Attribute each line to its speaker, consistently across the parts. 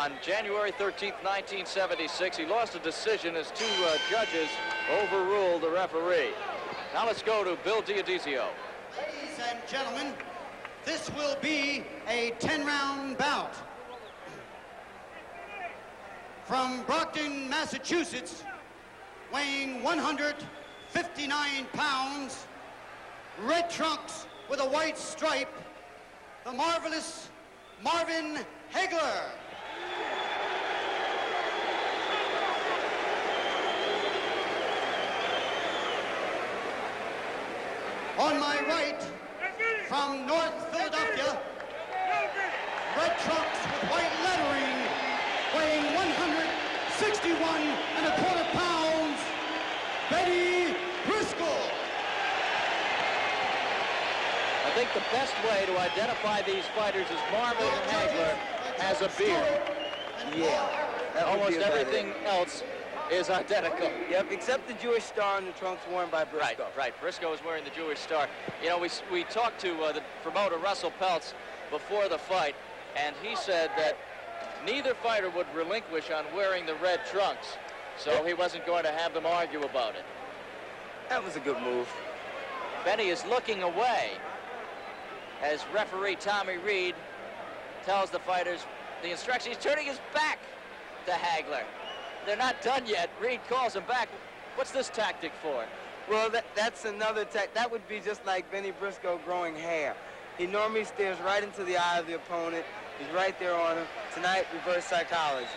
Speaker 1: on January 13th, 1976. He lost a decision as two judges overruled the referee. Now let's go to Bill Diodizio.
Speaker 2: Ladies and gentlemen, this will be a 10-round bout. From Brockton, Massachusetts, weighing 159 pounds, red trunks with a white stripe, the marvelous Marvin Hagler. On my right, from North Philadelphia, red trunks with white lettering, weighing 161¼ pounds, Bennie Briscoe.
Speaker 1: I think the best way to identify these fighters is Marvin Hagler has a beard.
Speaker 3: Yeah.
Speaker 1: Almost everything else is identical.
Speaker 3: Yep, except the Jewish star and the trunks worn by Briscoe.
Speaker 1: Right. Briscoe is wearing the Jewish star. You know, we talked to the promoter, Russell Peltz, before the fight, and he said that neither fighter would relinquish on wearing the red trunks, so he wasn't going to have them argue about it.
Speaker 3: That was a good move.
Speaker 1: Bennie is looking away as referee Tommy Reed tells the fighters the instructions. He's turning his back to Hagler. They're not done yet. Reed calls him back. What's this tactic for?
Speaker 3: Well, that's another that would be just like Bennie Briscoe growing hair. He normally stares right into the eye of the opponent. He's right there on him. Tonight, reverse psychology.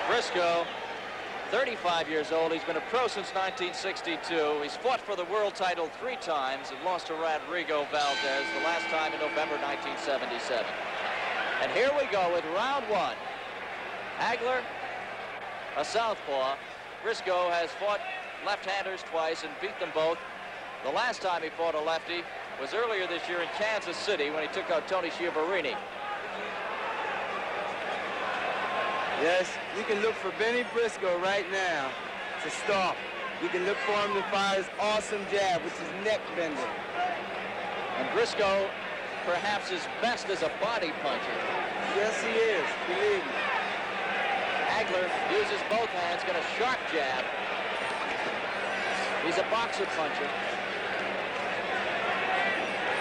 Speaker 1: Briscoe, 35 years old. He's been a pro since 1962. He's fought for the world title 3 times and lost to Rodrigo Valdez, the last time in November 1977. And here we go with round 1. Hagler, a southpaw. Briscoe has fought left-handers twice and beat them both. The last time he fought a lefty was earlier this year in Kansas City when he took out Tony Schiavone.
Speaker 3: Yes, you can look for Bennie Briscoe right now to stop. You can look for him to fire his awesome jab, which is neck bending.
Speaker 1: And Briscoe, perhaps his best as a body puncher.
Speaker 3: Yes, he is, believe me.
Speaker 1: Hagler uses both hands, got a sharp jab. He's a boxer puncher.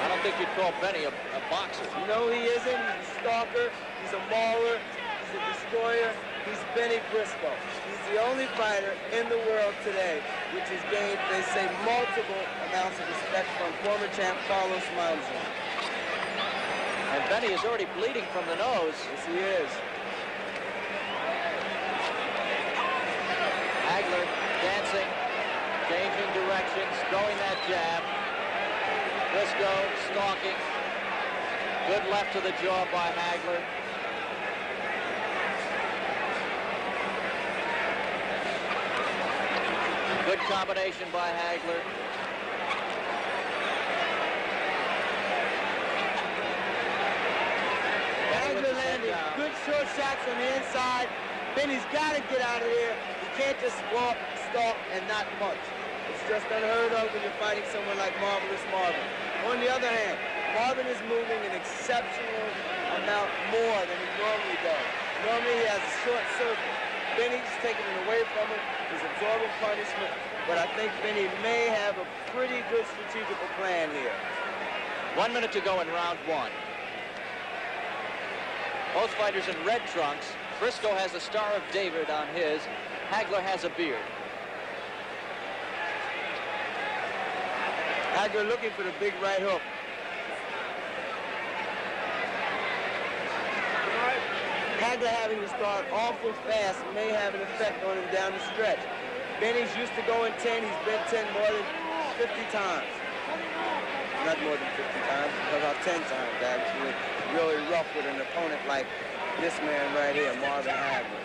Speaker 1: I don't think you'd call Bennie a boxer.
Speaker 3: No, he isn't. He's a stalker. He's a mauler. He's a destroyer. He's Bennie Briscoe. He's the only fighter in the world today which has gained, they say, multiple amounts of respect from former champ Carlos Monzon.
Speaker 1: And Bennie is already bleeding from the nose.
Speaker 3: Yes, he is.
Speaker 1: Hagler dancing, changing directions, throwing that jab. Briscoe stalking. Good left to the jaw by Hagler. Good combination by Hagler.
Speaker 3: Hagler landing good short shots on the inside. Bennie's got to get out of here. You can't just walk, stalk, and not punch. It's just unheard of when you're fighting someone like Marvelous Marvin. On the other hand, Marvin is moving an exceptional amount more than he normally does. Normally he has a short circuit. Bennie's taking it away from him. He's absorbing punishment. But I think Bennie may have a pretty good strategical plan here.
Speaker 1: 1 minute to go in round 1. Both fighters in red trunks. Briscoe has the Star of David on his. Hagler has a beard.
Speaker 3: Hagler looking for the big right hook. Hagler having to start awful fast may have an effect on him down the stretch. Bennie's used to going 10. He's been 10 more than 50 times. Not more than 50 times, about 10 times actually. Really rough with an opponent like this man right here, Marvin Hagler.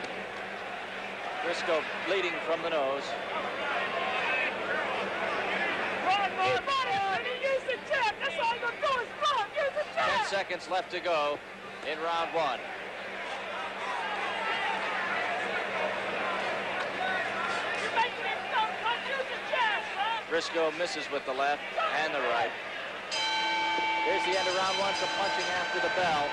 Speaker 1: Briscoe bleeding from the nose.
Speaker 4: Use the jab. That's all you're gonna do is run. Use the jab.
Speaker 1: 10 seconds left to go in round 1.
Speaker 4: You're making him stop. Use the jab, son.
Speaker 1: Briscoe misses with the left and the right. Here's the end of round 1, some punching after the bell.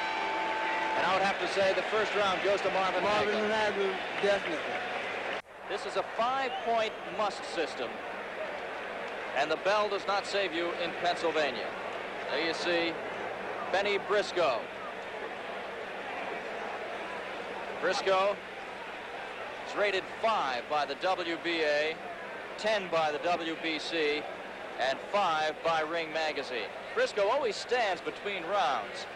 Speaker 1: And I would have to say the first round goes to Marvin Hagler.
Speaker 3: Marvin Hagler, definitely.
Speaker 1: This is a 5-point must system. And the bell does not save you in Pennsylvania. There you see Bennie Briscoe. Briscoe is rated 5 by the WBA, 10 by the WBC, and 5 by Ring Magazine. Briscoe always stands between rounds.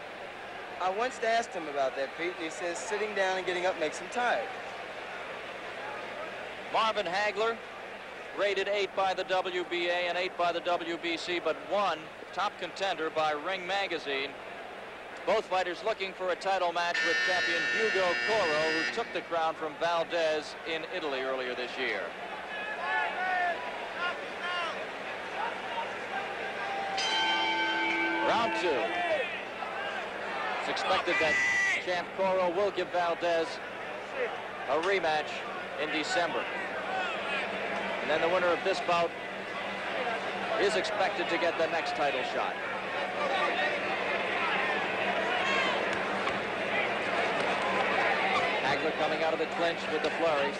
Speaker 3: I once asked him about that, Pete, and he says sitting down and getting up makes him tired.
Speaker 1: Marvin Hagler, rated 8 by the WBA and 8 by the WBC, but 1 top contender by Ring Magazine. Both fighters looking for a title match with champion Hugo Coro, who took the crown from Valdez in Italy earlier this year. Round 2. It's expected that champ Coro will give Valdez a rematch in December. And then the winner of this bout is expected to get the next title shot. Hagler coming out of the clinch with the flurry.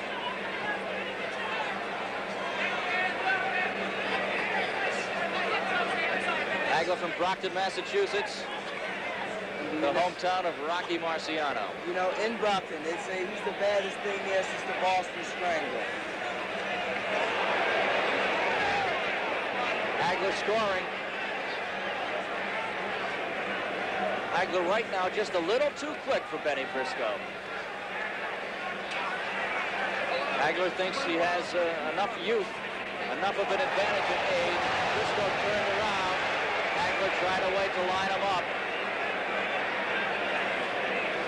Speaker 1: Hagler from Brockton, Massachusetts, the hometown of Rocky Marciano.
Speaker 3: You know, in Brockton, they say he's the baddest thing there since the Boston Strangler.
Speaker 1: Hagler scoring. Hagler right now just a little too quick for Bennie Briscoe. Hagler thinks he has enough youth, enough of an advantage in age. Briscoe turned around. Hagler tried to wait to line him up.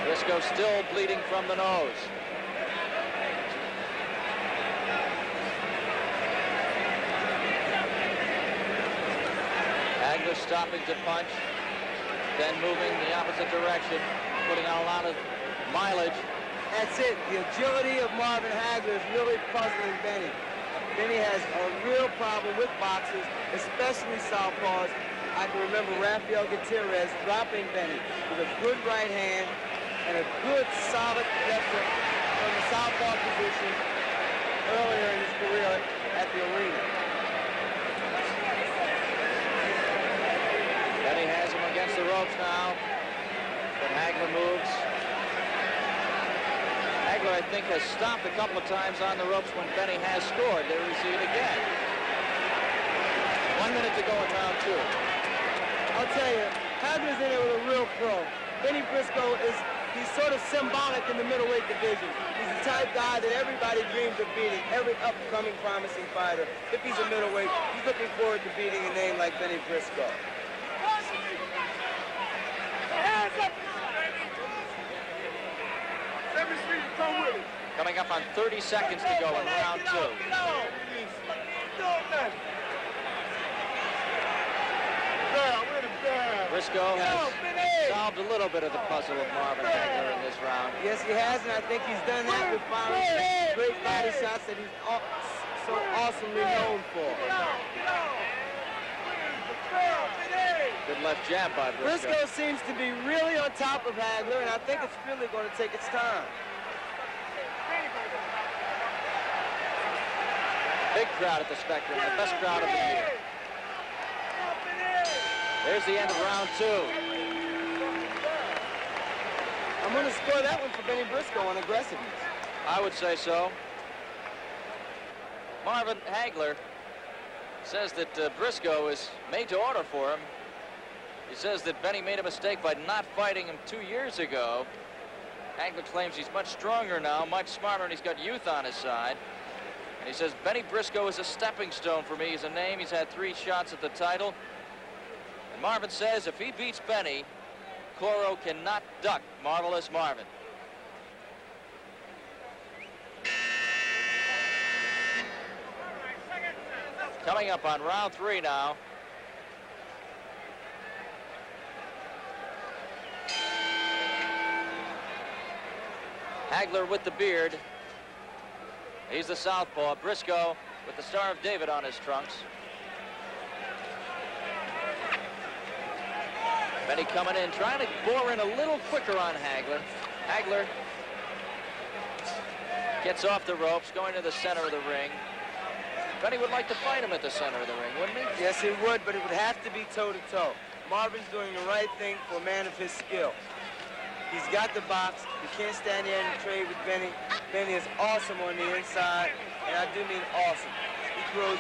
Speaker 1: Briscoe still bleeding from the nose. Hagler stopping to punch, then moving the opposite direction, putting out a lot of mileage.
Speaker 3: That's it. The agility of Marvin Hagler is really puzzling Bennie. Bennie has a real problem with boxers, especially southpaws. I can remember Rafael Gutierrez dropping Bennie with a good right hand and a good solid left hook from the southpaw position earlier in his career at the arena.
Speaker 1: Bennie has him against the ropes now, but Hagler moves. Hagler, I think, has stopped a couple of times on the ropes when Bennie has scored. There we see it again. 1 minute to go in round 2.
Speaker 3: I'll tell you, Hagler's in it with a real pro. Bennie Briscoe he's sort of symbolic in the middleweight division. He's the type guy that everybody dreams of beating, every upcoming promising fighter. If he's a middleweight, he's looking forward to beating a name like Bennie Briscoe.
Speaker 1: Coming up on 30 seconds to go in round 2. Briscoe has solved a little bit of the puzzle of Marvin Hagler in this round.
Speaker 3: Yes, he has, and I think he's done that with firing great body shots that he's so awesomely known for.
Speaker 1: Good left jab by Briscoe.
Speaker 3: Briscoe seems to be really on top of Hagler, and I think it's really going to take its time.
Speaker 1: Big crowd at the Spectrum, the best crowd of the year. There's the end of round 2.
Speaker 3: I'm going to score that one for Bennie Briscoe on aggressiveness.
Speaker 1: I would say so. Marvin Hagler says that Briscoe is made to order for him. He says that Bennie made a mistake by not fighting him 2 years ago. Hagler claims he's much stronger now, much smarter, and he's got youth on his side. And he says Bennie Briscoe is a stepping stone for me. He's a name. He's had 3 shots at the title. And Marvin says if he beats Bennie, Coro cannot duck Marvelous Marvin. Coming up on round 3 now. Hagler with the beard. He's the southpaw. Briscoe with the Star of David on his trunks. Bennie coming in, trying to bore in a little quicker on Hagler. Hagler gets off the ropes, going to the center of the ring. Bennie would like to fight him at the center of the ring, wouldn't he?
Speaker 3: Yes, he would, but it would have to be toe-to-toe. Marvin's doing the right thing for a man of his skill. He's got the box. You can't stand there and trade with Bennie. Bennie is awesome on the inside, and I do mean awesome. He throws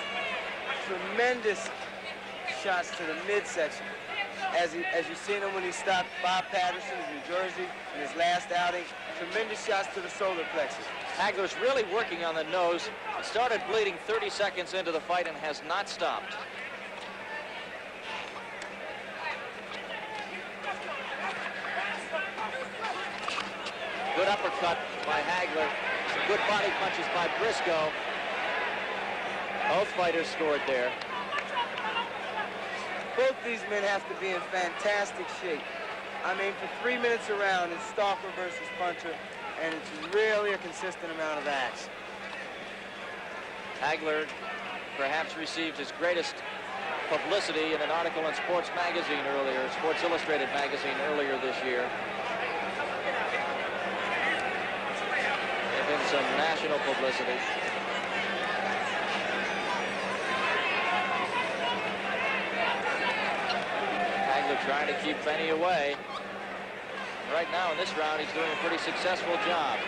Speaker 3: tremendous shots to the midsection. As you've seen him when he stopped Bob Patterson in New Jersey in his last outing, tremendous shots to the solar plexus.
Speaker 1: Hagler's really working on the nose. It started bleeding 30 seconds into the fight and has not stopped. Good uppercut by Hagler. Some good body punches by Briscoe. Both fighters scored there.
Speaker 3: Both these men have to be in fantastic shape. I mean, for 3 minutes around, it's stalker versus puncher, and it's really a consistent amount of action.
Speaker 1: Hagler perhaps received his greatest publicity in an article in Sports Magazine earlier, Sports Illustrated magazine earlier this year. There's been some national publicity. Trying to keep Bennie away. Right now in this round, he's doing a pretty successful job.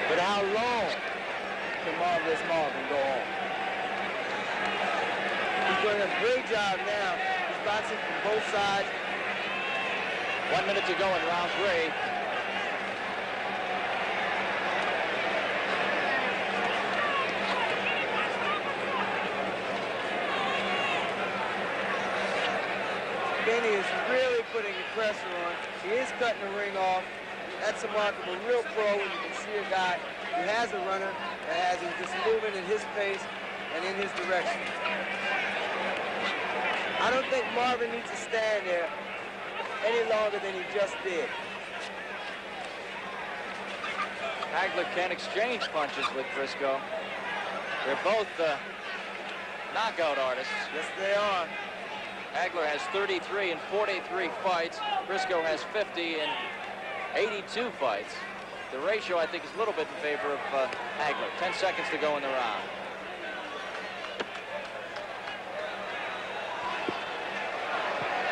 Speaker 3: But how long can Marvelous Marvin go on? He's doing a great job now. He's boxing from both sides.
Speaker 1: 1 minute to go in round 3.
Speaker 3: Bennie is really putting the pressure on. He is cutting the ring off. That's a mark of a real pro when you can see a guy who has a runner that has him just moving at his pace and in his direction. I don't think Marvin needs to stand there any longer than he just did.
Speaker 1: Hagler can exchange punches with Briscoe. They're both knockout artists.
Speaker 3: Yes, they are.
Speaker 1: Hagler has 33 in 43 fights. Briscoe has 50 in 82 fights. The ratio, I think, is a little bit in favor of Hagler. 10 seconds to go in the round.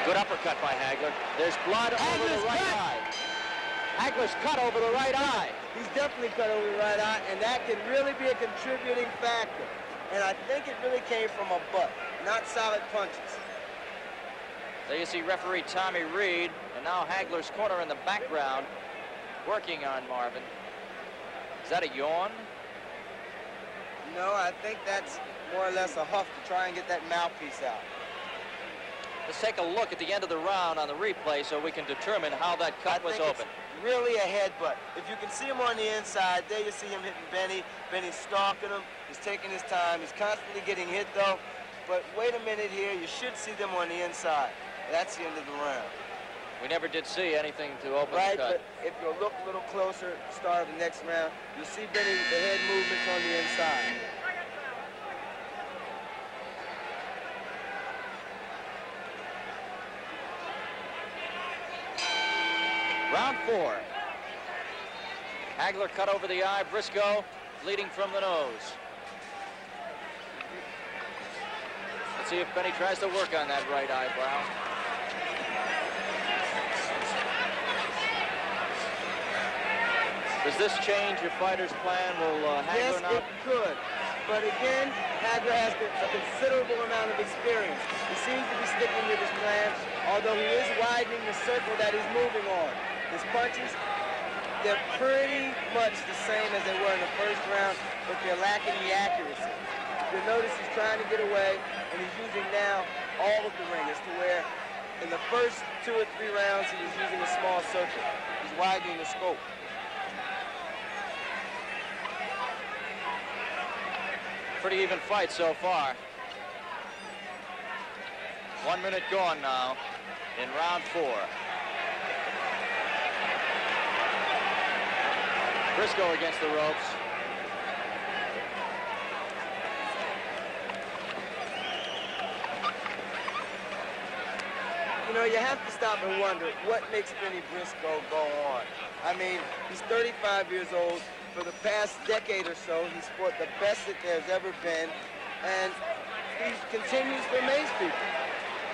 Speaker 1: Good uppercut by Hagler. There's blood over the right eye. Hagler's cut over the right eye.
Speaker 3: He's definitely cut over the right eye, and that can really be a contributing factor. And I think it really came from a butt, not solid punches.
Speaker 1: There you see referee Tommy Reed, and now Hagler's corner in the background working on Marvin. Is that a yawn?
Speaker 3: No, I think that's more or less a huff to try and get that mouthpiece out.
Speaker 1: Let's take a look at the end of the round on the replay so we can determine how that cut was open.
Speaker 3: It's really a headbutt. If you can see him on the inside, there you see him hitting Bennie. Bennie's stalking him. He's taking his time. He's constantly getting hit, though. But wait a minute here. You should see them on the inside. That's the end of the round.
Speaker 1: We never did see anything to open
Speaker 3: right,
Speaker 1: the cut.
Speaker 3: But if you look a little closer at the start of the next round, you'll see Bennie with the head movements on the inside.
Speaker 1: Round 4. Hagler cut over the eye. Briscoe bleeding from the nose. Let's see if Bennie tries to work on that right eyebrow. Does this change your fighter's plan? Will Hagler not?
Speaker 3: Yes, it could. But again, Hagler has a considerable amount of experience. He seems to be sticking with his plan, although he is widening the circle that he's moving on. His punches, they're pretty much the same as they were in the first round, but they're lacking the accuracy. You'll notice he's trying to get away, and he's using now all of the ring, as to where in the first 2 or 3 rounds he was using a small circle. He's widening the scope.
Speaker 1: Pretty even fight so far. 1 minute gone now in round 4. Briscoe against the ropes.
Speaker 3: You know, you have to stop and wonder what makes Bennie Briscoe go on. I mean, he's 35 years old. For the past decade or so, he's fought the best that there's ever been, and he continues to amaze people.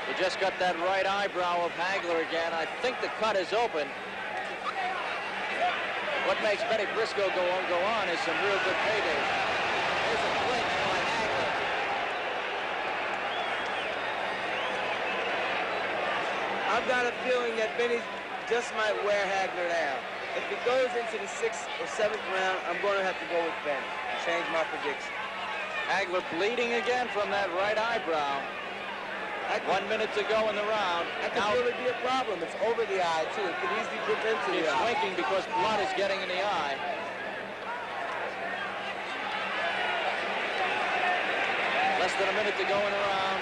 Speaker 1: He just got that right eyebrow of Hagler again. I think the cut is open. What makes Bennie Briscoe go on is some real good paydays. There's a clinch by Hagler.
Speaker 3: I've got a feeling that Bennie just might wear Hagler down. If he goes into the 6th or 7th round, I'm going to have to go with Bennie and change my prediction.
Speaker 1: Hagler bleeding again from that right eyebrow. 1 minute to go in the round.
Speaker 3: That could really be a problem. It's over the eye, too. It could easily drip into the eye.
Speaker 1: He's winking because blood is getting in the eye. Less than a minute to go in the round.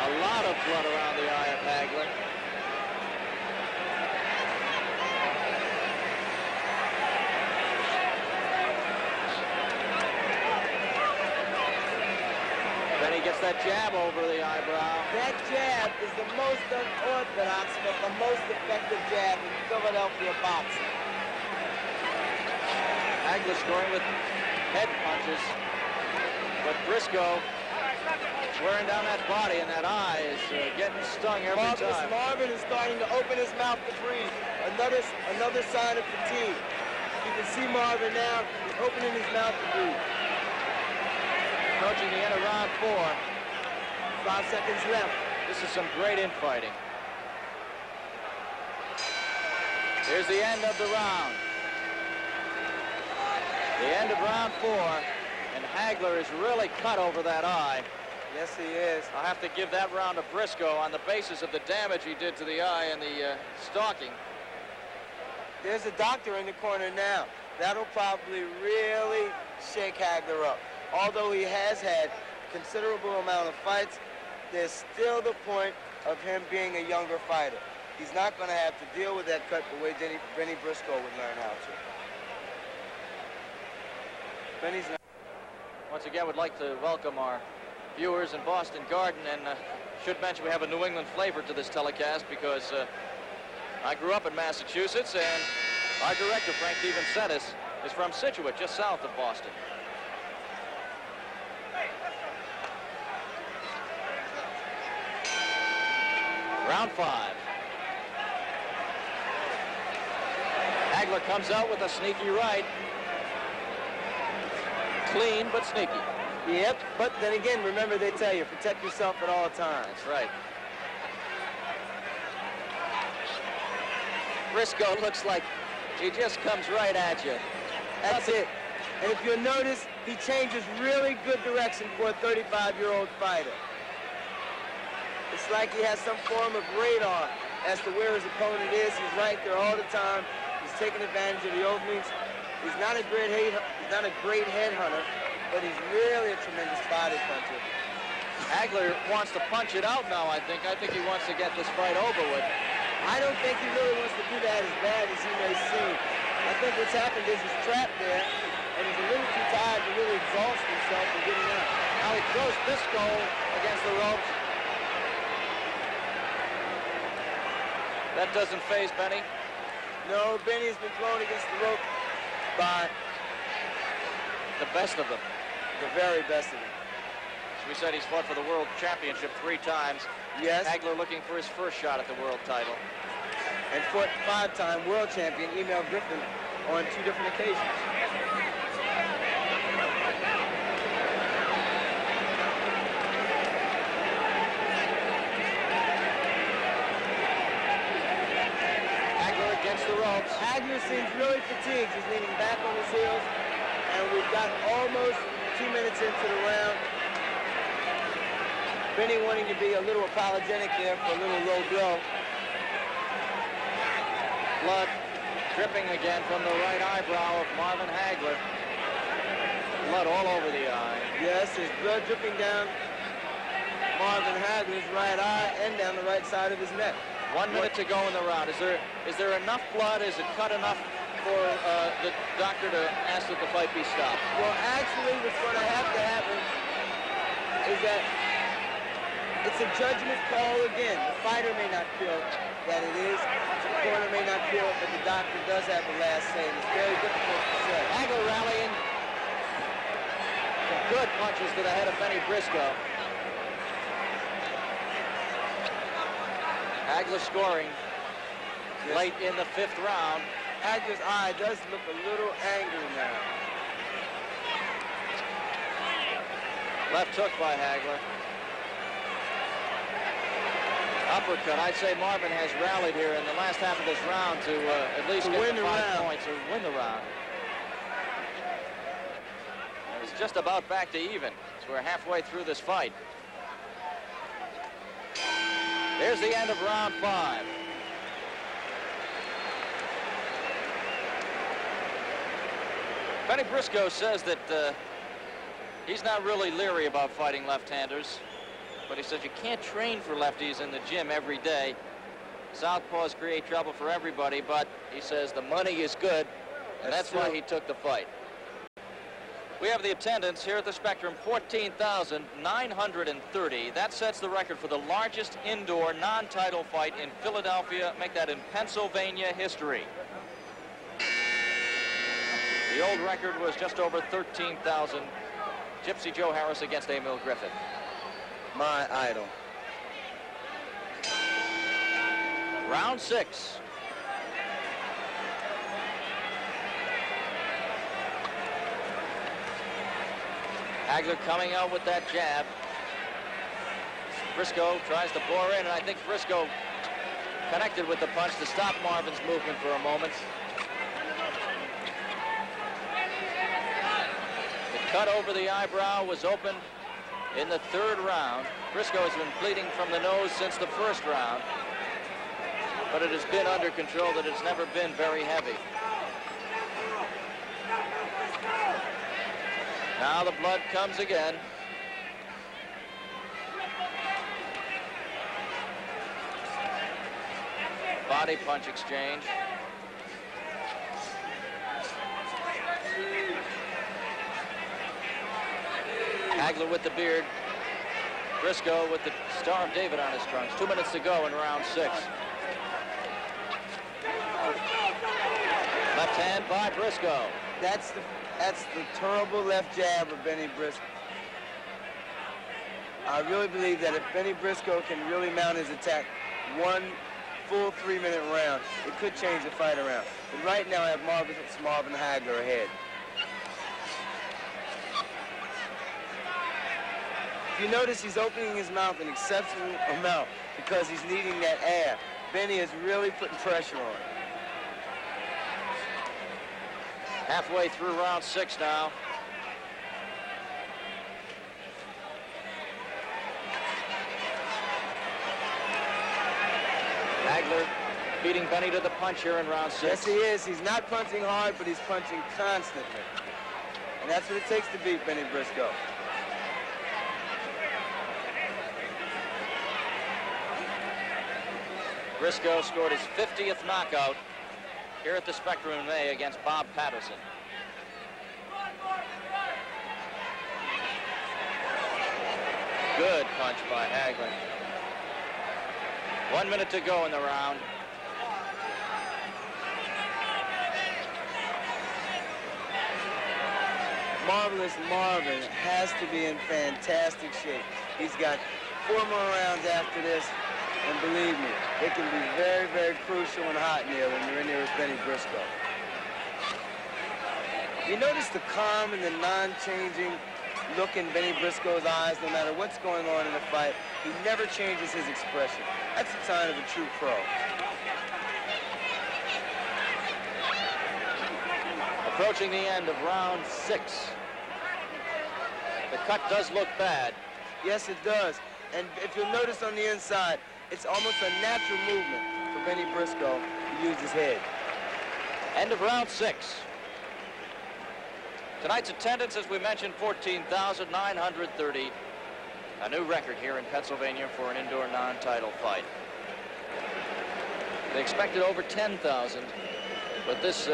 Speaker 1: A lot of blood around the eye of Hagler. Then he gets that jab over the eyebrow.
Speaker 3: That jab is the most unorthodox but the most effective jab in Philadelphia boxing.
Speaker 1: Hagler scoring with head punches. But Briscoe wearing down that body, and that eye is getting stung every time.
Speaker 3: Marvin is starting to open his mouth to breathe. Another sign of fatigue. You can see Marvin now. He's opening his mouth to breathe.
Speaker 1: Approaching the end of round 4.
Speaker 3: 5 seconds left.
Speaker 1: This is some great infighting. Here's the end of the round. The end of round 4, and Hagler is really cut over that eye.
Speaker 3: Yes, he is.
Speaker 1: I'll have to give that round to Briscoe on the basis of the damage he did to the eye and the stalking.
Speaker 3: There's a doctor in the corner now. That'll probably really shake Hagler up. Although he has had considerable amount of fights, there's still the point of him being a younger fighter. He's not going to have to deal with that cut the way Bennie Briscoe would learn how to. Bennie's not.
Speaker 1: Once again, would like to welcome our viewers in Boston Garden, and should mention we have a New England flavor to this telecast because I grew up in Massachusetts, and our director, Frank DeVincentis, is from Situate, just south of Boston. Round 5. Hagler comes out with a sneaky right. Clean, but sneaky.
Speaker 3: Yep, but then again, remember they tell you, protect yourself at all times.
Speaker 1: That's right. Briscoe looks like he just comes right at you.
Speaker 3: That's it. And if you'll notice, he changes really good direction for a 35-year-old fighter. It's like he has some form of radar as to where his opponent is. He's right there all the time. He's taking advantage of the openings. He's not a great headhunter, but he's really a tremendous body puncher.
Speaker 1: Hagler wants to punch it out now, I think. I think he wants to get this fight over with.
Speaker 3: I don't think he really wants to do that as bad as he may seem. I think what's happened is he's trapped there, and he's a little too tired to really exhaust himself for getting out.
Speaker 1: Now he throws Briscoe against the ropes. That doesn't faze Bennie.
Speaker 3: No, Bennie has been thrown against the rope by
Speaker 1: the best of them.
Speaker 3: The very best of them.
Speaker 1: As we said, he's fought for the world championship 3 times.
Speaker 3: Yes.
Speaker 1: Hagler looking for his first shot at the world title.
Speaker 3: And fought 5-time world champion Emil Griffin on 2 different occasions.
Speaker 1: Hagler against the ropes.
Speaker 3: Hagler seems really fatigued. He's leaning back on his heels. And we've got almost 2 minutes into the round. Bennie wanting to be a little apologetic there for a little low blow.
Speaker 1: Blood dripping again from the right eyebrow of Marvin Hagler. Blood all over the eye.
Speaker 3: Yes, there's blood dripping down Marvin Hagler's right eye and down the right side of his neck.
Speaker 1: 1 minute to go in the round. Is there enough blood? Is it cut enough for the doctor to ask that the fight be stopped?
Speaker 3: Well, actually, what's going to happen is that it's a judgment call again. The fighter may not feel that it is. The corner may not feel it, but the doctor does have the last say, and it's very difficult to say.
Speaker 1: Hagler rallying. Some good punches to the head of Bennie Briscoe. Hagler scoring late in the 5th round.
Speaker 3: Hagler's eye does look a little angry now.
Speaker 1: Left hook by Hagler. Uppercut. I'd say Marvin has rallied here in the last half of this round to at least get the 5 points or win the round. It's just about back to even as we're halfway through this fight. Here's the end of round 5. Bennie Briscoe says that he's not really leery about fighting left-handers, but he says you can't train for lefties in the gym every day. Southpaws create trouble for everybody, but he says the money is good, and that's why he took the fight. We have the attendance here at the Spectrum, 14,930. That sets the record for the largest indoor non-title fight in Philadelphia. Make that in Pennsylvania history. The old record was just over 13,000. Gypsy Joe Harris against Emil Griffith.
Speaker 3: My idol.
Speaker 1: Round 6. Hagler coming out with that jab. Briscoe tries to bore in, and I think Briscoe connected with the punch to stop Marvin's movement for a moment. The cut over the eyebrow was opened in the 3rd round. Briscoe has been bleeding from the nose since the 1st round, but it has been under control, that it's never been very heavy. Now the blood comes again. Body punch exchange. Hagler with the beard. Briscoe with the Star of David on his trunks. 2 minutes to go in round 6. Left hand by Briscoe.
Speaker 3: That's the terrible left jab of Bennie Briscoe. I really believe that if Bennie Briscoe can really mount his attack one full 3-minute round, it could change the fight around. But right now I have Marvin Hagler ahead. If you notice, he's opening his mouth an exceptional amount because he's needing that air. Bennie is really putting pressure on him.
Speaker 1: Halfway through round 6 now. Hagler beating Bennie to the punch here in round 6.
Speaker 3: Yes, he is. He's not punching hard, but he's punching constantly. And that's what it takes to beat Bennie Briscoe.
Speaker 1: Briscoe scored his 50th knockout here at the Spectrum in May against Bob Patterson. Good punch by Hagler. 1 minute to go in the round.
Speaker 3: Marvelous Marvin has to be in fantastic shape. He's got 4 more rounds after this, and believe me, it can be very, very crucial and hot in here when you're in there with Bennie Briscoe. You notice the calm and the non-changing look in Bennie Briscoe's eyes, no matter what's going on in the fight. He never changes his expression. That's a sign of a true pro.
Speaker 1: Approaching the end of round 6. The cut does look bad.
Speaker 3: Yes, it does. And if you'll notice on the inside, it's almost a natural movement for Bennie Briscoe to use his head.
Speaker 1: End of round 6. Tonight's attendance, as we mentioned, 14,930. A new record here in Pennsylvania for an indoor non-title fight. They expected over 10,000, but this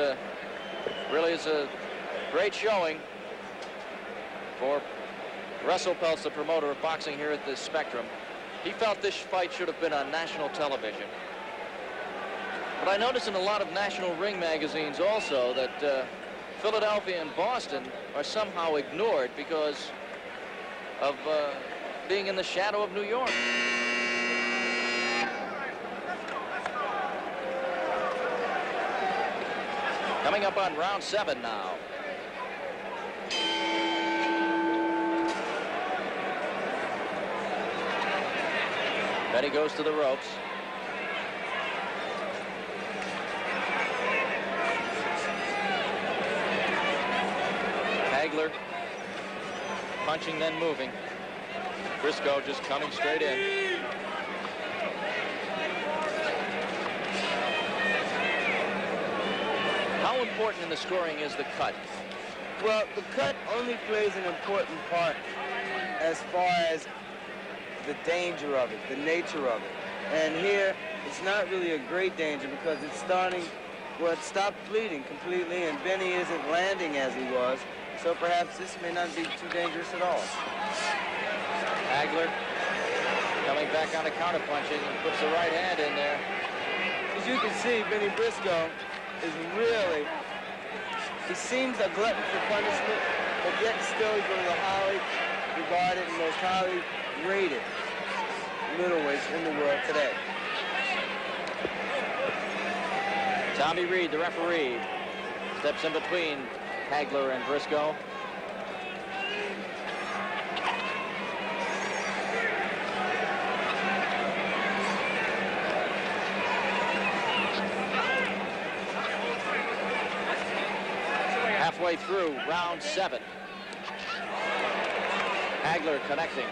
Speaker 1: really is a great showing for Russell Peltz, the promoter of boxing here at the Spectrum. He felt this fight should have been on national television. But I noticed in a lot of national ring magazines also that Philadelphia and Boston are somehow ignored because of being in the shadow of New York. Coming up on round 7 now. Bennie goes to the ropes. Hagler punching, then moving. Briscoe just coming straight in. How important in the scoring is the cut?
Speaker 3: Well, the cut only plays an important part as far as the danger of it, the nature of it. And here, it's not really a great danger because it's starting, well, it stopped bleeding completely, and Bennie isn't landing as he was, so perhaps this may not be too dangerous at all.
Speaker 1: Hagler coming back on a counter punching and puts the right hand in there.
Speaker 3: As you can see, Bennie Briscoe is really, he seems a glutton for punishment, but yet still he's one of the highly regarded and most highly rated middleweights in the world today.
Speaker 1: Tommy Reed, the referee, steps in between Hagler and Briscoe. Halfway through round 7. Hagler connecting.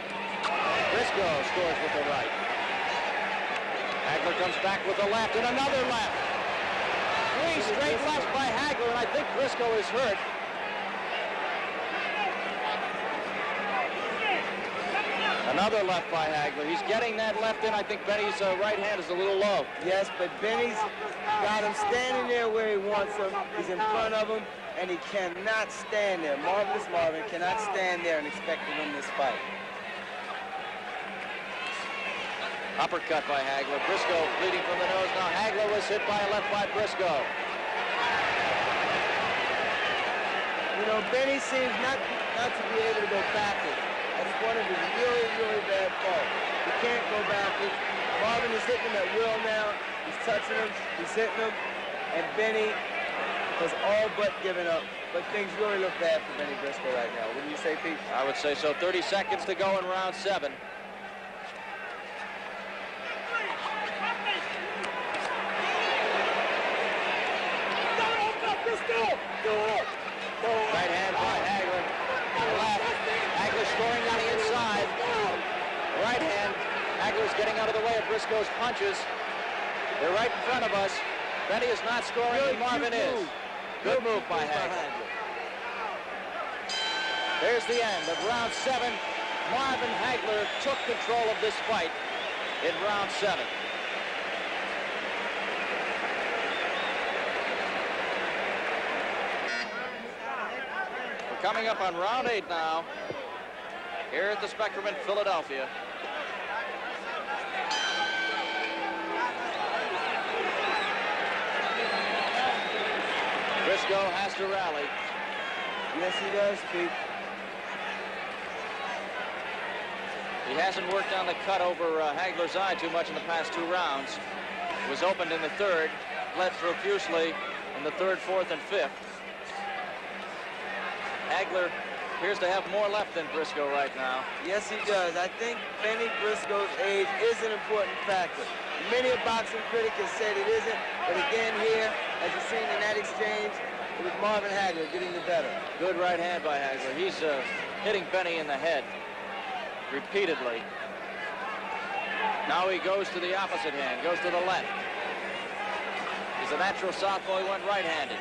Speaker 1: Briscoe scores with the right. Hagler comes back with the left and another left. 3 straight lefts by Hagler, and I think Briscoe is hurt. Another left by Hagler. He's getting that left in. I think Bennie's right hand is a little low.
Speaker 3: Yes, but Bennie's got him standing there where he wants him. He's in front of him, and he cannot stand there. Marvelous Marvin cannot stand there and expect to win this fight.
Speaker 1: Uppercut by Hagler. Briscoe bleeding from the nose. Now Hagler was hit by a left by Briscoe.
Speaker 3: You know, Bennie seems not to be able to go backwards. That's one of his really, really bad faults. He can't go backwards. Marvin is hitting him at will now. He's touching him. He's hitting him. And Bennie has all but given up. But things really look bad for Bennie Briscoe right now. Wouldn't you say, Pete?
Speaker 1: I would say so. 30 seconds to go in round 7. Right hand by Hagler. Left. Hagler scoring on the inside. Right hand. Hagler's getting out of the way of Briscoe's punches. They're right in front of us. Bennie is not scoring, and Marvin is. Good move by Hagler. There's the end of round 7. Marvin Hagler took control of this fight in round 7. We're coming up on round 8 now, here at the Spectrum in Philadelphia. Briscoe has to rally.
Speaker 3: Yes, he does, Pete.
Speaker 1: He hasn't worked on the cut over Hagler's eye too much in the past 2 rounds. It was opened in the 3rd, bled profusely in the 3rd, 4th, and 5th. Hagler appears to have more left than Briscoe right now.
Speaker 3: Yes, he does. I think Bennie Briscoe's age is an important factor. Many a boxing critic has said it isn't, but again here, as you've seen in that exchange, it was Marvin Hagler getting the better.
Speaker 1: Good right hand by Hagler. He's hitting Bennie in the head repeatedly. Now he goes to the opposite hand, goes to the left. He's a natural southpaw. He went right-handed.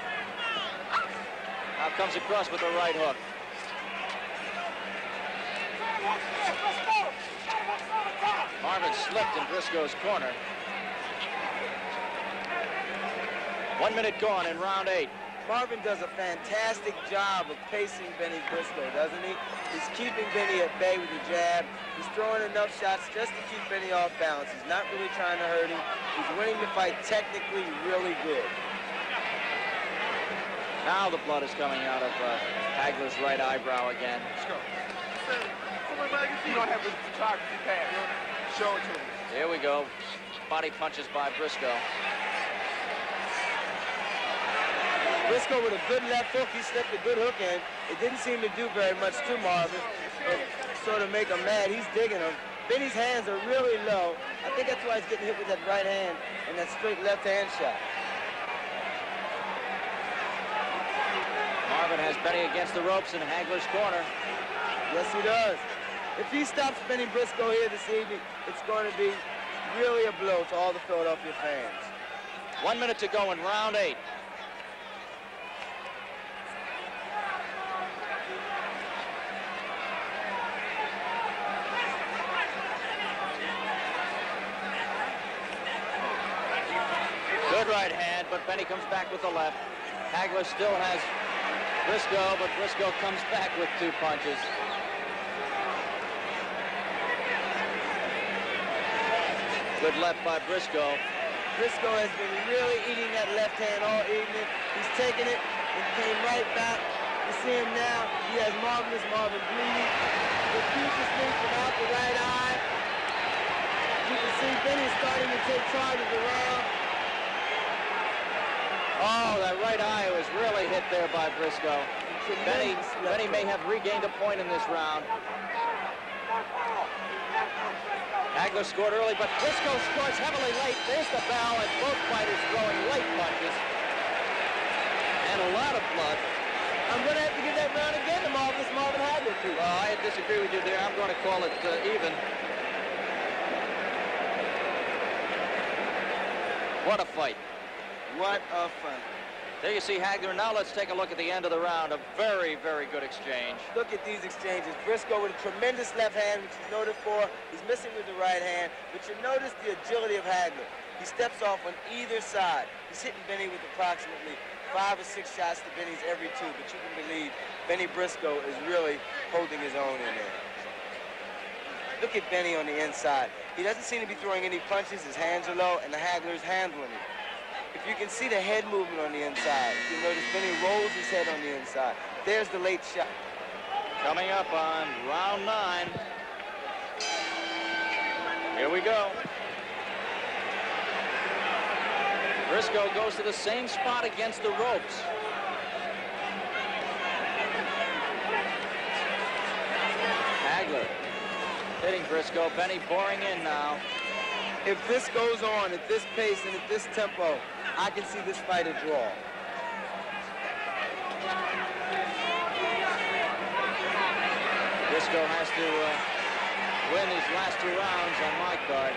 Speaker 1: Now comes across with the right hook. Marvin slipped in Briscoe's corner. 1 minute gone in round 8.
Speaker 3: Marvin does a fantastic job of pacing Bennie Briscoe, doesn't he? He's keeping Bennie at bay with the jab. He's throwing enough shots just to keep Bennie off balance. He's not really trying to hurt him. He's winning the fight technically really good.
Speaker 1: Now the blood is coming out of Hagler's right eyebrow again.
Speaker 5: Let's go. You don't have a photography pad. Show it to me.
Speaker 1: Here we go. Body punches by Briscoe.
Speaker 3: Briscoe with a good left hook. He slipped a good hook in. It didn't seem to do very much to Marvin. It sort of make him mad. He's digging him. Bennie's hands are really low. I think that's why he's getting hit with that right hand and that straight left hand shot.
Speaker 1: Marvin has Bennie against the ropes in Hagler's corner.
Speaker 3: Yes, he does. If he stops Bennie Briscoe here this evening, it's going to be really a blow to all the Philadelphia fans.
Speaker 1: 1 minute to go in round 8. Good right hand, but Bennie comes back with the left. Hagler still has Briscoe, but Briscoe comes back with 2 punches. Good left by Briscoe.
Speaker 3: Briscoe has been really eating that left hand all evening. He's taken it and came right back. You see him now. He has Marvin bleeding profusely from out the right eye. You can see Bennie starting to take charge of the round.
Speaker 1: Oh, that right eye was really hit there by Briscoe. Bennie may have regained a point in this round. Hagler scored early, but Briscoe scores heavily late. There's the bell, and both fighters throwing late punches. And a lot of blood.
Speaker 3: I'm going to have to give that round again to Marvin Hagler, too.
Speaker 1: Well, I disagree with you there. I'm going to call it even. What a fight.
Speaker 3: What a fight.
Speaker 1: There you see Hagler. Now let's take a look at the end of the round. A very, very good exchange.
Speaker 3: Look at these exchanges. Briscoe with a tremendous left hand, which he's noted for. He's missing with the right hand. But you notice the agility of Hagler. He steps off on either side. He's hitting Bennie with approximately 5 or 6 shots to Bennie's every 2. But you can believe Bennie Briscoe is really holding his own in there. Look at Bennie on the inside. He doesn't seem to be throwing any punches. His hands are low, and the Hagler's handling it. If you can see the head movement on the inside, you notice Bennie rolls his head on the inside. There's the late shot.
Speaker 1: Coming up on round 9. Here we go. Briscoe goes to the same spot against the ropes. Hagler hitting Briscoe. Bennie boring in now.
Speaker 3: If this goes on at this pace and at this tempo, I can see this fight a draw.
Speaker 1: Briscoe has to win these last 2 rounds on my card.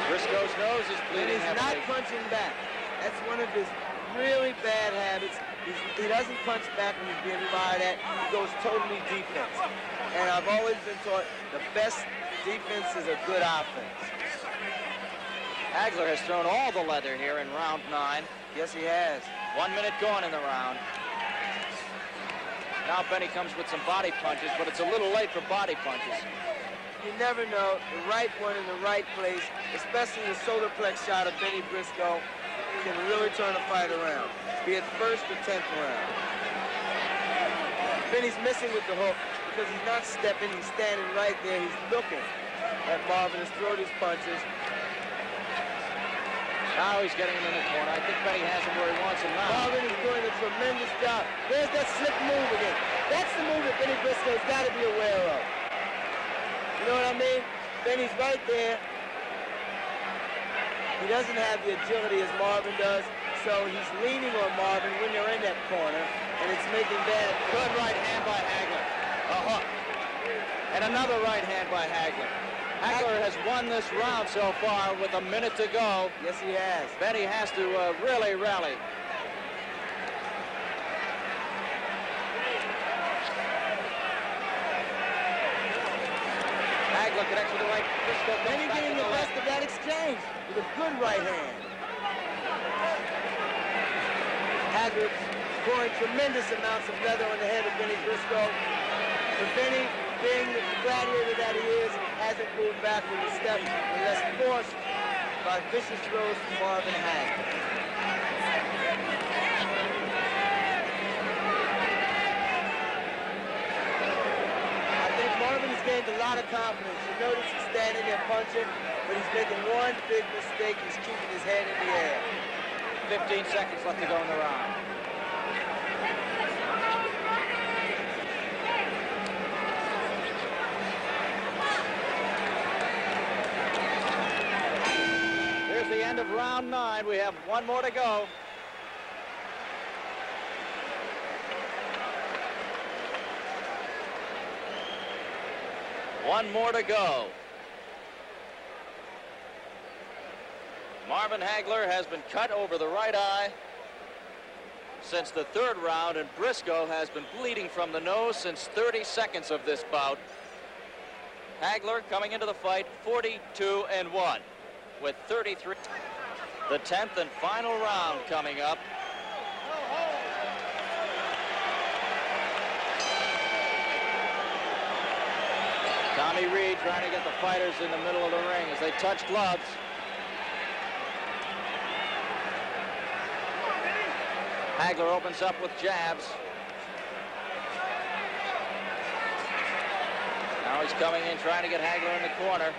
Speaker 1: Briscoe's nose is bleeding.
Speaker 3: He's not punching back. That's one of his really bad habits. He doesn't punch back when he's being fired at. He goes totally defense. And I've always been taught the best defense is a good offense.
Speaker 1: Hagler has thrown all the leather here in round 9.
Speaker 3: Yes, he has.
Speaker 1: 1 minute gone in the round. Now Bennie comes with some body punches, but it's a little late for body punches.
Speaker 3: You never know. The right one in the right place, especially the solar plex shot of Bennie Briscoe, can really turn a fight around, be it 1st or 10th round. Bennie's missing with the hook because he's not stepping. He's standing right there. He's looking at Marvin to throw his punches.
Speaker 1: Now he's getting him in the corner. I think Bennie has him where he wants him now.
Speaker 3: Marvin is doing a tremendous job. There's that slip move again. That's the move that Bennie Briscoe's got to be aware of. You know what I mean? Bennie's right there. He doesn't have the agility as Marvin does, so he's leaning on Marvin when they're in that corner, and it's making bad.
Speaker 1: Good right hand by Hagler. A hook. And another right hand by Hagler. Hagler has won this round so far with a minute to go.
Speaker 3: Yes, he has.
Speaker 1: Bennie has to really rally. Hagler connects with the right. Briscoe
Speaker 3: Bennie getting the best of that exchange with a good right hand. Hagler pouring tremendous amounts of leather on the head of Bennie Briscoe. But Bennie, being the gladiator that he is, hasn't moved back with a step unless forced by vicious throws from Marvin Hagler. Marvin has gained a lot of confidence. You notice he's standing there punching, but he's making one big mistake. He's keeping his head in the air.
Speaker 1: 15 seconds left to go in the round. Here's the end of round 9. We have one more to go. One more to go. Marvin Hagler has been cut over the right eye since the 3rd round, and Briscoe has been bleeding from the nose since 30 seconds of this bout. Hagler coming into the fight 42-1 with 33. The 10th and final round coming up. Tommy Reed trying to get the fighters in the middle of the ring as they touch gloves. Hagler opens up with jabs. Now he's coming in trying to get Hagler in the corner.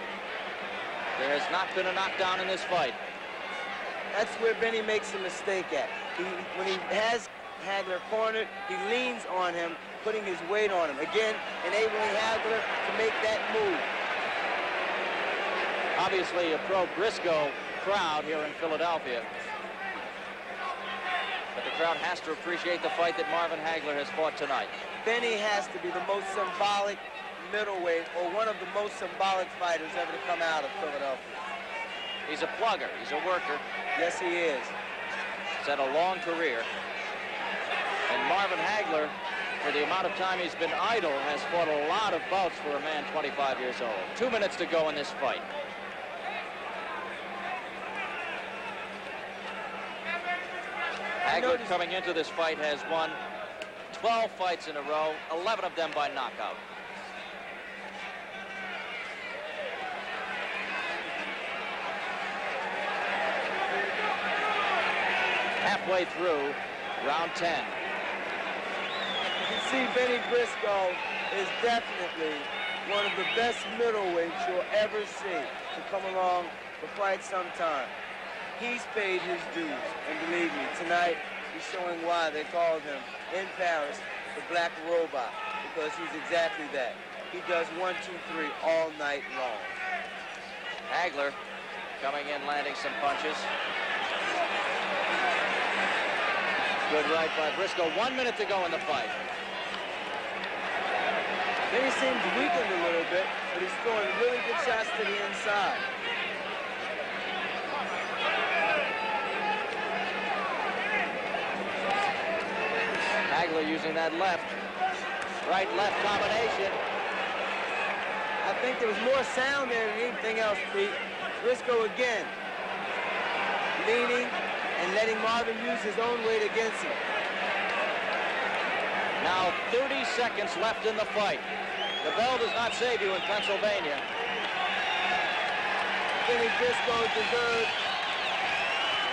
Speaker 1: There has not been a knockdown in this fight.
Speaker 3: That's where Bennie makes a mistake at. When he has Hagler cornered, he leans on him, putting his weight on him. Again, enabling Hagler to make that move.
Speaker 1: Obviously a pro-Briscoe crowd here in Philadelphia. But the crowd has to appreciate the fight that Marvin Hagler has fought tonight.
Speaker 3: Bennie has to be the most symbolic middleweight, or one of the most symbolic fighters ever to come out of Philadelphia.
Speaker 1: He's a plugger. He's a worker.
Speaker 3: Yes, he is.
Speaker 1: He's had a long career. And Marvin Hagler, for the amount of time he's been idle, has fought a lot of bouts for a man 25 years old. 2 minutes to go in this fight. Hagler coming into this fight has won 12 fights in a row, 11 of them by knockout. Halfway through round 10.
Speaker 3: You can see Bennie Briscoe is definitely one of the best middleweights you'll ever see to come along for quite some time. He's paid his dues, and believe me, tonight he's showing why they called him in Paris the Black Robot, because he's exactly that. He does 1, 2, 3 all night long.
Speaker 1: Hagler coming in, landing some punches. Good right by Briscoe. 1 minute to go in the fight.
Speaker 3: Bennie seems weakened a little bit, but he's throwing really good shots to the inside.
Speaker 1: Hagler using that left, right-left combination.
Speaker 3: I think there was more sound there than anything else, Pete. Briscoe again, leaning and letting Marvin use his own weight against him.
Speaker 1: Now 30 seconds left in the fight. The bell does not save you in Pennsylvania.
Speaker 3: Bennie Briscoe deserves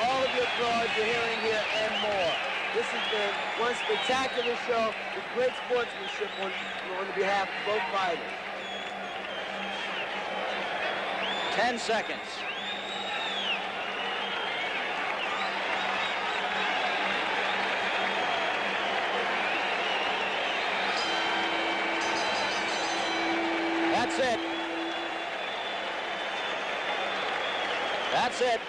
Speaker 3: all of the applause you're hearing here and more. This has been one spectacular show with great sportsmanship on behalf of both fighters.
Speaker 1: 10 seconds. That's it. That's it.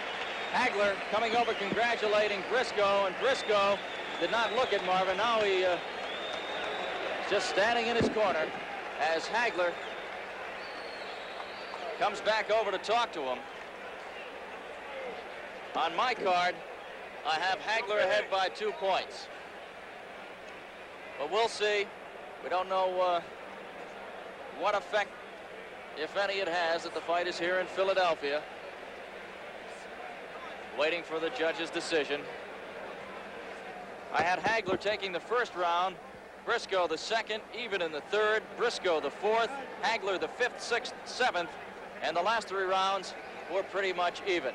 Speaker 1: Hagler coming over congratulating Briscoe, and Briscoe did not look at Marvin. Now he is just standing in his corner as Hagler comes back over to talk to him. On my card, I have Hagler ahead by 2 points. But we'll see. We don't know what effect if any it has, that the fight is here in Philadelphia. Waiting for the judge's decision. I had Hagler taking the first round, Briscoe the second, even in the third, Briscoe the fourth, Hagler the fifth, sixth, seventh, and the last 3 rounds were pretty much even.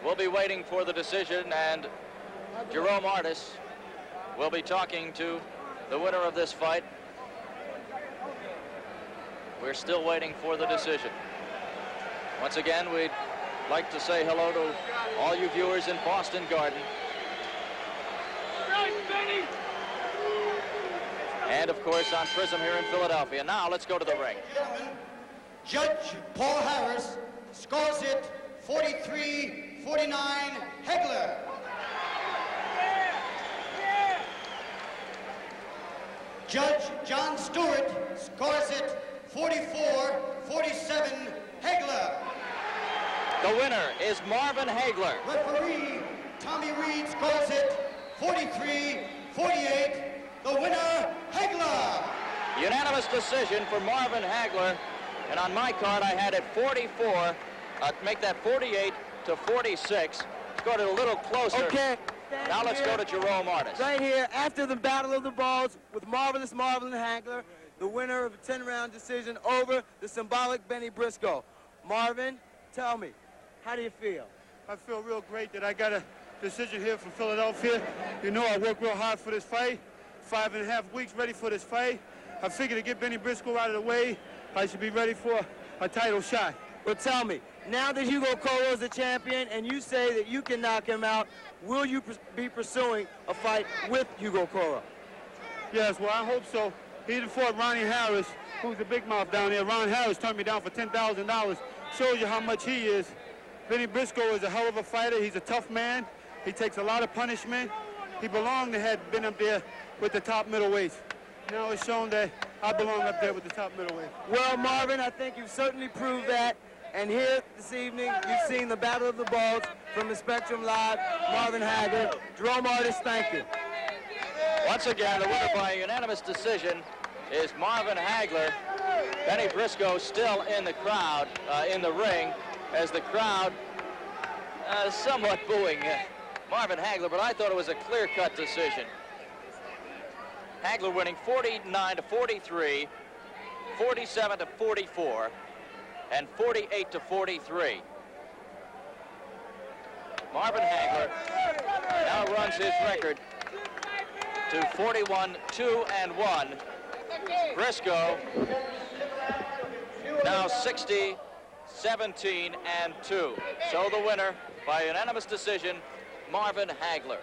Speaker 1: We'll be waiting for the decision, and Jerome Artis will be talking to the winner of this fight. We're still waiting for the decision. Once again, we'd like to say hello to all you viewers in Boston Garden. And of course on Prism here in Philadelphia. Now let's go to the ring.
Speaker 2: Gentlemen, Judge Paul Harris scores it 43-49 Hagler. Judge John Stewart scores it 44-47 Hagler.
Speaker 1: The winner is Marvin Hagler.
Speaker 2: Referee Tommy Reed scores it 43-48. The winner, Hagler.
Speaker 1: Unanimous decision for Marvin Hagler. And on my card, I had it 44. Make that 48-46. Scored it a little closer.
Speaker 3: Okay.
Speaker 1: Now let's go to Jerome Artis.
Speaker 3: Right here, after the Battle of the Balls with Marvin Hagler, the winner of a 10-round decision over the symbolic Bennie Briscoe. Marvin, tell me, how do you feel?
Speaker 6: I feel real great that I got a decision here from Philadelphia. You know, I worked real hard for this fight. 5.5 weeks ready for this fight. I figured to get Bennie Briscoe out of the way, I should be ready for a title shot.
Speaker 3: Well, tell me, now that Hugo Coro is the champion and you say that you can knock him out, will you be pursuing a fight with Hugo Coro?
Speaker 6: Yes, well, I hope so. He even fought Ronnie Harris, who's the big mouth down there. Ron Harris turned me down for $10,000. Shows you how much he is. Bennie Briscoe is a hell of a fighter. He's a tough man. He takes a lot of punishment. He belonged to have been up there with the top middleweights. Now it's shown that I belong up there with the top middleweight.
Speaker 3: Well, Marvin, I think you've certainly proved that. And here this evening, you've seen the Battle of the Balls from the Spectrum Live. Marvin Hagler, Jerome Artis, thank you.
Speaker 1: Once again, the winner by unanimous decision is Marvin Hagler. Bennie Briscoe still in the crowd, in the ring, as the crowd somewhat booing Marvin Hagler, but I thought it was a clear-cut decision. Hagler winning 49-43, 47-44, and 48-43. Marvin Hagler now runs his record to 41-2-1. Briscoe now 60-17-2. So the winner by unanimous decision, Marvin Hagler.